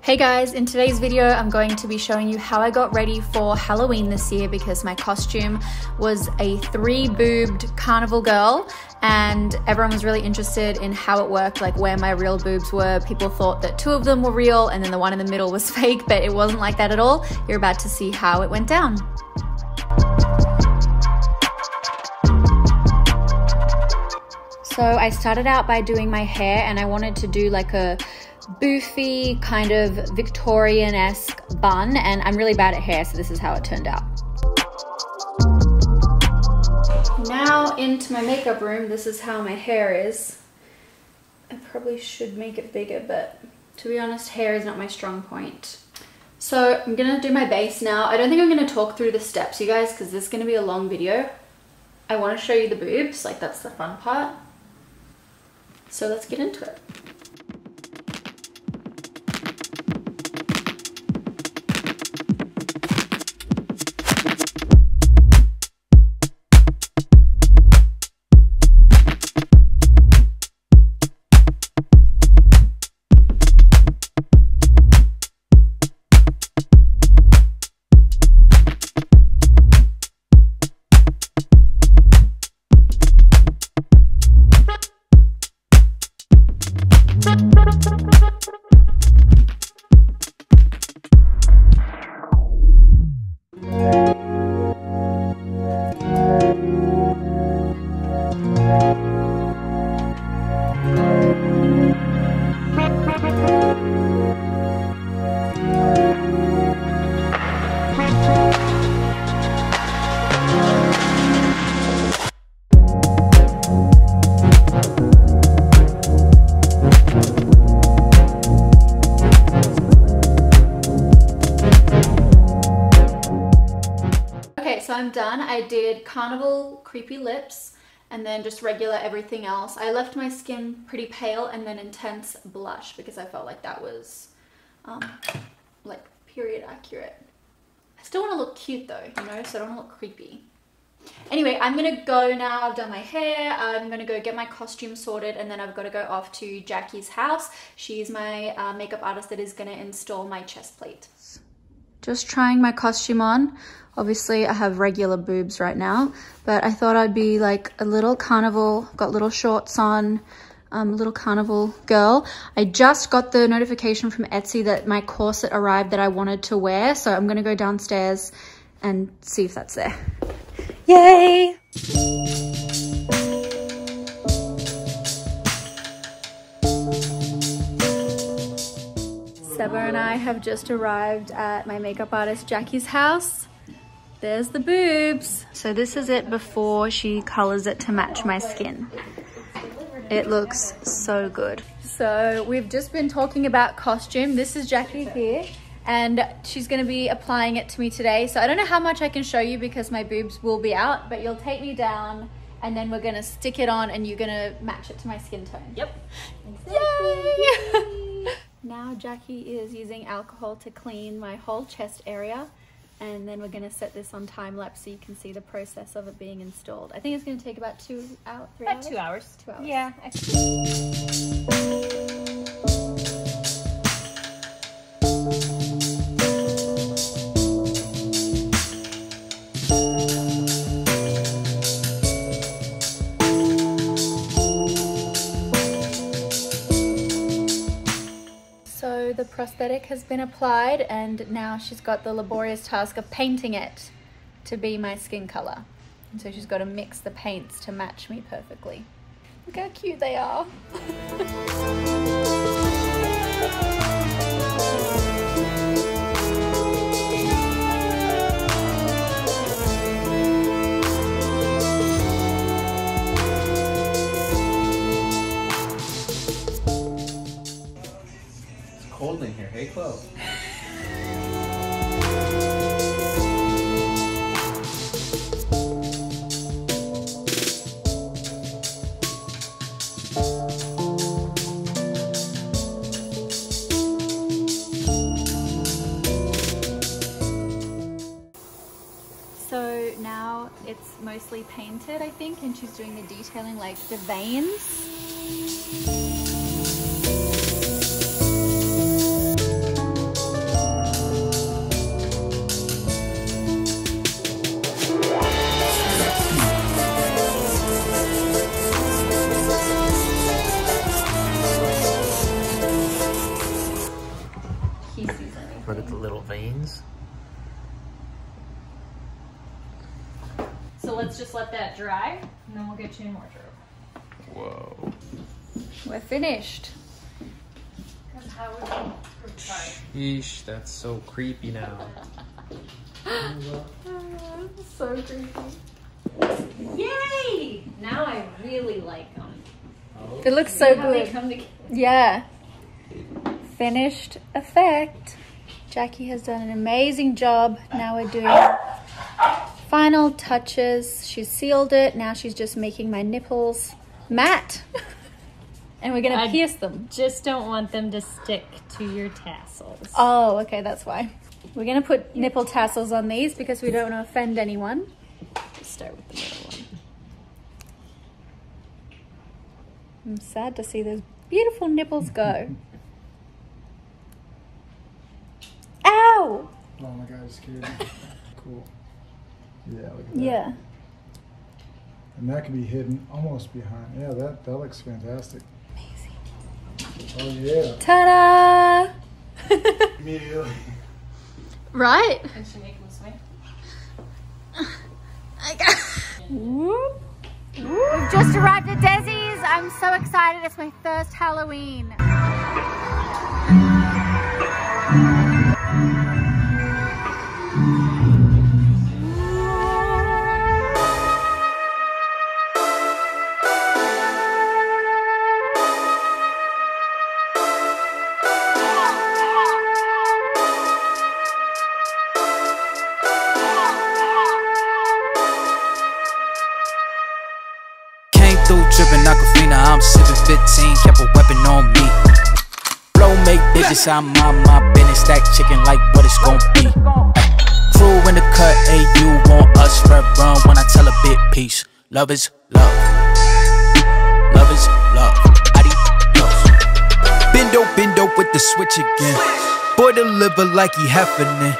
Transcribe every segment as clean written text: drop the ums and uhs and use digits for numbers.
Hey guys, in today's video I'm going to be showing you how I got ready for Halloween this year because my costume was a 3-boobed carnival girl and everyone was really interested in how it worked, like where my real boobs were. People thought that 2 of them were real and then the one in the middle was fake, but it wasn't like that at all. You're about to see how it went down. So I started out by doing my hair and I wanted to do like a boofy kind of Victorian-esque bun, and I'm really bad at hair, so this is how it turned out. Now into my makeup room. This is how my hair is. I probably should make it bigger, but to be honest, hair is not my strong point. So I'm gonna do my base now. I don't think I'm gonna talk through the steps, you guys, because this is gonna be a long video. I want to show you the boobs, like that's the fun part. So let's get into it. So I'm done. I did Carnival creepy lips and then just regular everything else. I left my skin pretty pale and then intense blush because I felt like that was like period accurate. I still want to look cute though, you know, so I don't want to look creepy. Anyway, I'm gonna go now. I've done my hair. I'm gonna go get my costume sorted and then I've got to go off to Jackie's house. She's my makeup artist that is gonna install my chest plate. Just trying my costume on. Obviously I have regular boobs right now, but I thought I'd be like a little carnival, got little shorts on, little carnival girl. I just got the notification from Etsy that my corset arrived that I wanted to wear, so I'm gonna go downstairs and see if that's there. Yay! Seba and I have just arrived at my makeup artist Jackie's house. There's the boobs. So this is it before she colors it to match my skin. It looks so good. So we've just been talking about costume. This is Jackie here and she's gonna be applying it to me today. So I don't know how much I can show you because my boobs will be out, but you'll take me down and then we're gonna stick it on and you're gonna match it to my skin tone. Yep. Yay! Now Jackie is using alcohol to clean my whole chest area. And then we're going to set this on time lapse so you can see the process of it being installed. I think it's going to take about 3 hours? About 2 hours. 2 hours. Yeah. So the prosthetic has been applied and now she's got the laborious task of painting it to be my skin color. And so she's got to mix the paints to match me perfectly. Look how cute they are. Cold in here. Hey, Chloe. So now it's mostly painted, I think, and she's doing the detailing, like the veins. sees anything. Look at the little veins. So let's just let that dry, and then we'll get you in wardrobe. Whoa. We're finished. Because how would we prove sorry? Yeesh, that's so creepy now. So creepy. Yay! Now I really like them. It looks so How they good. come together. Yeah. Finished effect. Jackie has done an amazing job. Now we're doing final touches. She's sealed it. Now she's just making my nipples matte. And we're gonna pierce them. Just don't want them to stick to your tassels. Oh, okay, that's why. We're gonna put nipple tassels on these because we don't want to offend anyone. Let's start with the middle one. I'm sad to see those beautiful nipples go. Ow! Oh my god, it scared me. Cool. Yeah, look at that. Yeah. And that can be hidden almost behind. Yeah, that looks fantastic. Amazing. Oh yeah. Ta-da! Immediately. Right? And she make them swing. Whoop. We've just arrived at Desi's. I'm so excited. It's my first Halloween. Trippin' Aquafina, I'm sippin' 15, kept a weapon on me. Flow make digits, I'm on my business, stack chicken like what it's gon' be. Crew in the cut, hey, you want us, red run when I tell a bit peace. Love is love. Love is love. Adios. Bendo with the switch again. Boy deliver like he heffernin'.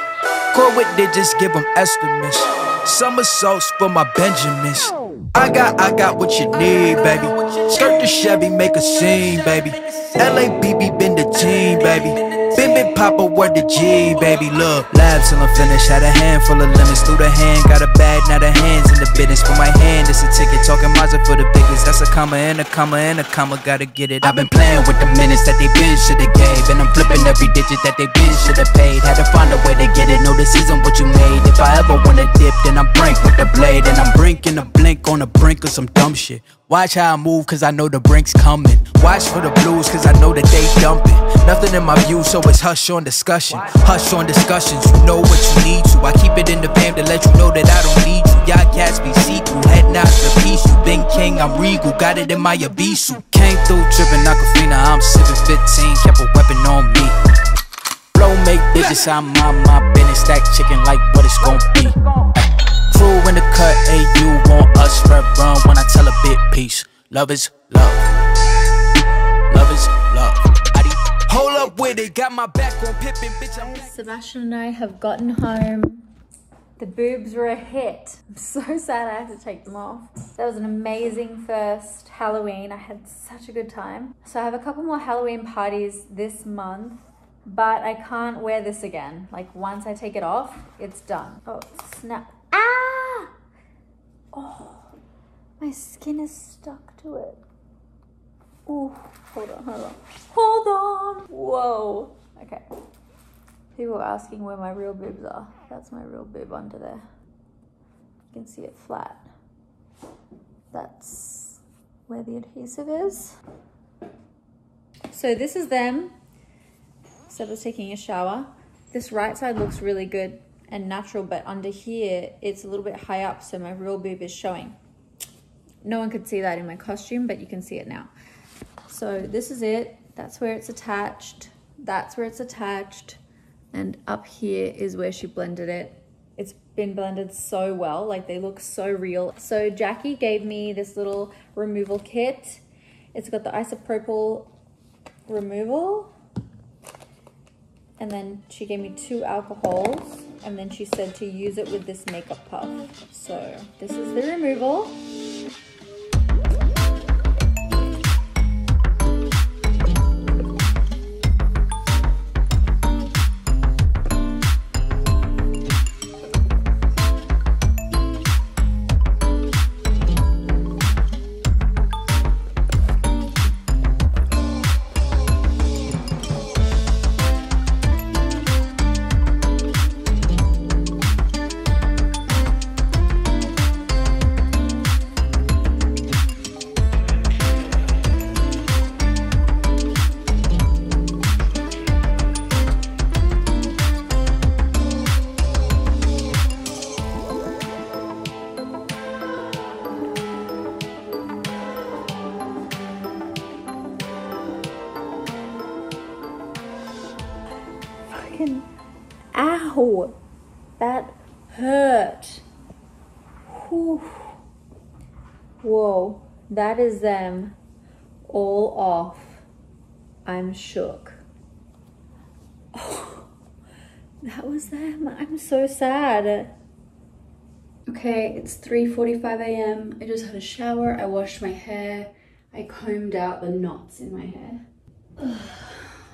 Core with digits, give him estimates. Somersaults for my Benjamins. I got what you need, baby. Skirt the Chevy, make a scene, baby. LABB been the team, baby. Been Papa, word the G, baby. Look, labs till I'm finished. Had a handful of lemons through the hand. Got a bag, now the hands in the business. For my hand, it's a ticket. Talking Mazda for the biggest. That's a comma and a comma and a comma. Gotta get it. I've been playing with the minutes that they been shoulda gave. And I'm flipping every digit that they been shoulda paid. Had to find a way to get it. No, this isn't what you made. If I ever wanna dip, then I'm brink with the blade. And I'm brinking a blink on the brink of some dumb shit. Watch how I move, cause I know the brink's coming. Watch for the blues, cause I know that they dumping. Nothing in my view, so it's hush on discussion. Hush on discussions, you know what you need to. I keep it in the fam to let you know that I don't need you. Y'all cats be see-through, head not the piece. You been king, I'm regal, got it in my abisu. Came through trippin' Aquafina, I'm sippin' 15, kept a weapon on me. Flow make digits, I'm on my business, stack chicken like what it's gon' be. Crew in the cut, hey, you want us, red run when I tell a bit peace. Love is love. Love is love. Hold up with it, got my back on Pippin, bitch. I'm Sebastian and I have gotten home. The boobs were a hit. I'm so sad I had to take them off. That was an amazing first Halloween. I had such a good time. So I have a couple more Halloween parties this month, but I can't wear this again. Like once I take it off, it's done. Oh, snap. Ah! Oh, my skin is stuck to it. Oh, hold on. Hold on. Whoa. Okay. People are asking where my real boobs are. That's my real boob under there. You can see it flat. That's where the adhesive is. So this is them. Seb was taking a shower. This right side looks really good and natural, but under here, it's a little bit high up, so my real boob is showing. No one could see that in my costume, but you can see it now. So this is it. That's where it's attached. That's where it's attached. And up here is where she blended it. It's been blended so well, like they look so real. So Jackie gave me this little removal kit. It's got the isopropyl removal. And then she gave me 2 alcohols. And then she said to use it with this makeup puff. So this is the removal. fucking, ow, that hurt. Whew. Whoa, that is them all off. I'm shook. Oh, that was them. I'm so sad. Okay, it's 3:45 a.m. I just had a shower, I washed my hair, I combed out the knots in my hair.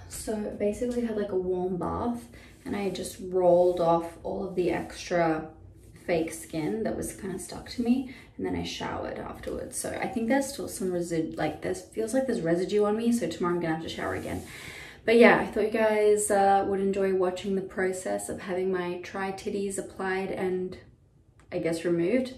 So basically I had like a warm bath and I just rolled off all of the extra fake skin that was kind of stuck to me, and then I showered afterwards. So I think there's still some residue, like feels like there's residue on me, so tomorrow I'm gonna have to shower again. But yeah, I thought you guys would enjoy watching the process of having my tri-titties applied and I guess removed.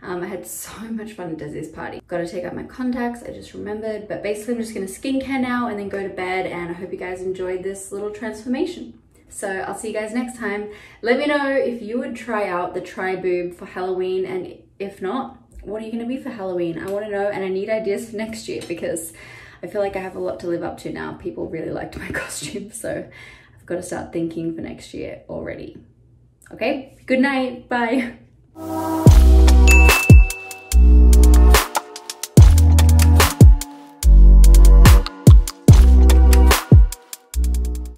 I had so much fun at Desi's party. Got to take out my contacts, I just remembered, but basically I'm just gonna skincare now and then go to bed, and I hope you guys enjoyed this little transformation. So I'll see you guys next time. Let me know if you would try out the tri-boob for Halloween, and if not, what are you gonna be for Halloween? I wanna know, and I need ideas for next year because I feel like I have a lot to live up to now. People really liked my costume, so I've got to start thinking for next year already. Okay, good night, bye.